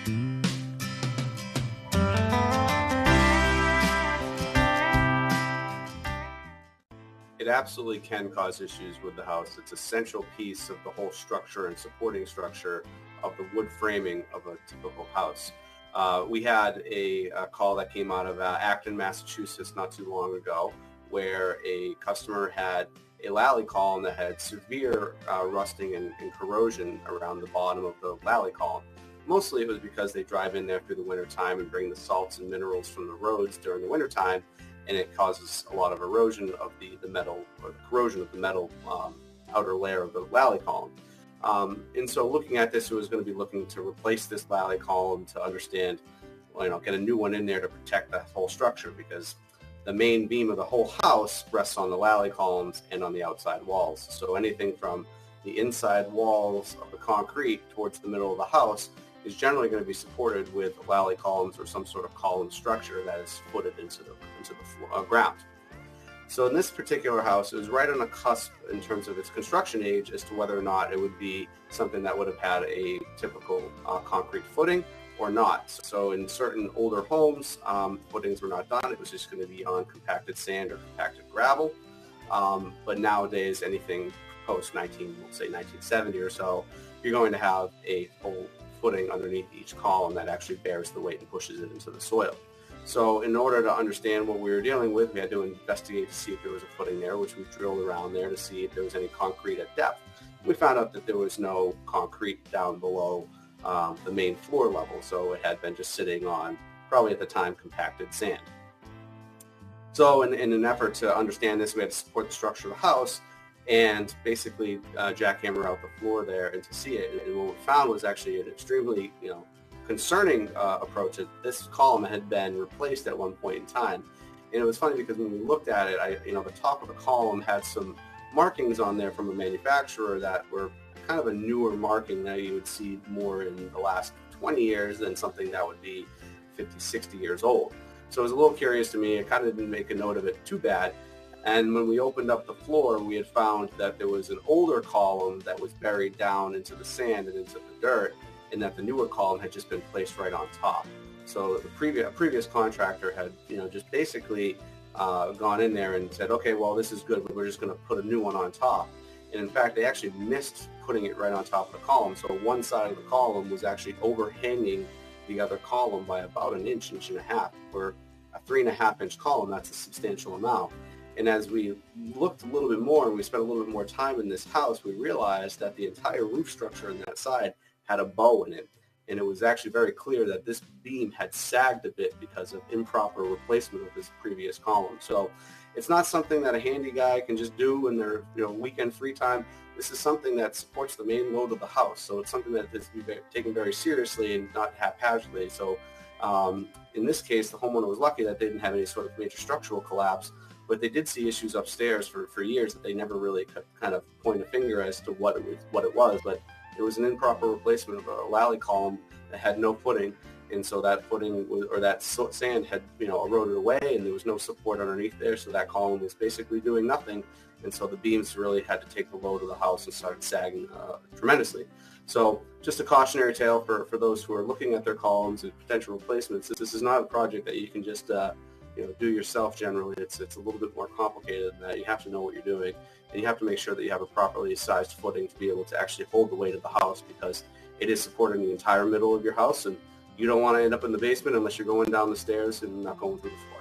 It absolutely can cause issues with the house. It's an essential piece of the whole structure and supporting structure of the wood framing of a typical house. We had a call that came out of Acton, Massachusetts not too long ago, where a customer had a lally column that had severe rusting and corrosion around the bottom of the lally column. Mostly it was because they drive in there through the wintertime and bring the salts and minerals from the roads during the wintertime, and it causes a lot of erosion of the metal, or the corrosion of the metal outer layer of the lally column. And so looking at this, it was going to be looking to replace this lally column to understand, get a new one in there to protect the whole structure, because the main beam of the whole house rests on the lally columns and on the outside walls. So anything from the inside walls of the concrete towards the middle of the house is generally going to be supported with lally columns or some sort of column structure that is footed into the ground. So in this particular house, it was right on a cusp in terms of its construction age as to whether or not it would be something that would have had a typical concrete footing or not. So in certain older homes, footings were not done. It was just going to be on compacted sand or compacted gravel. But nowadays, anything post 1970 or so, you're going to have a full footing underneath each column that actually bears the weight and pushes it into the soil. So in order to understand what we were dealing with, we had to investigate to see if there was a footing there, which we drilled around there to see if there was any concrete at depth. We found out that there was no concrete down below the main floor level, so it had been just sitting on, probably at the time, compacted sand. So in an effort to understand this, we had to support the structure of the house and basically jackhammer out the floor there and to see it. And what we found was actually an extremely, concerning approach. This column had been replaced at one point in time. And it was funny because when we looked at it, the top of the column had some markings on there from a manufacturer that were kind of a newer marking that you would see more in the last 20 years than something that would be 50, 60 years old. So it was a little curious to me. I kind of didn't make a note of it too bad. And when we opened up the floor, we had found that there was an older column that was buried down into the sand and into the dirt, and that the newer column had just been placed right on top. So the previous contractor had, just basically gone in there and said, okay, well, this is good, but we're just going to put a new one on top. And in fact, they actually missed putting it right on top of the column. So one side of the column was actually overhanging the other column by about an inch, inch and a half. For a 3.5-inch column, that's a substantial amount. And as we looked a little bit more and we spent a little bit more time in this house, we realized that the entire roof structure on that side had a bow in it. And it was actually very clear that this beam had sagged a bit because of improper replacement of this previous column. So it's not something that a handy guy can just do in their weekend free time. This is something that supports the main load of the house. So it's something that is to be taken very seriously and not haphazardly. So in this case, the homeowner was lucky that they didn't have any sort of major structural collapse, but they did see issues upstairs for years that they never really could kind of point a finger as to what it was. But it was an improper replacement of a lally column that had no footing, and so that footing or that sand had eroded away, and there was no support underneath there, so that column was basically doing nothing, and so the beams really had to take the load of the house and started sagging tremendously. So just a cautionary tale for those who are looking at their columns and potential replacements. This is not a project that you can just do yourself. Generally, it's a little bit more complicated than that. You have to know what you're doing, and you have to make sure that you have a properly sized footing to be able to actually hold the weight of the house, because it is supporting the entire middle of your house, and you don't want to end up in the basement unless you're going down the stairs and not going through the floor.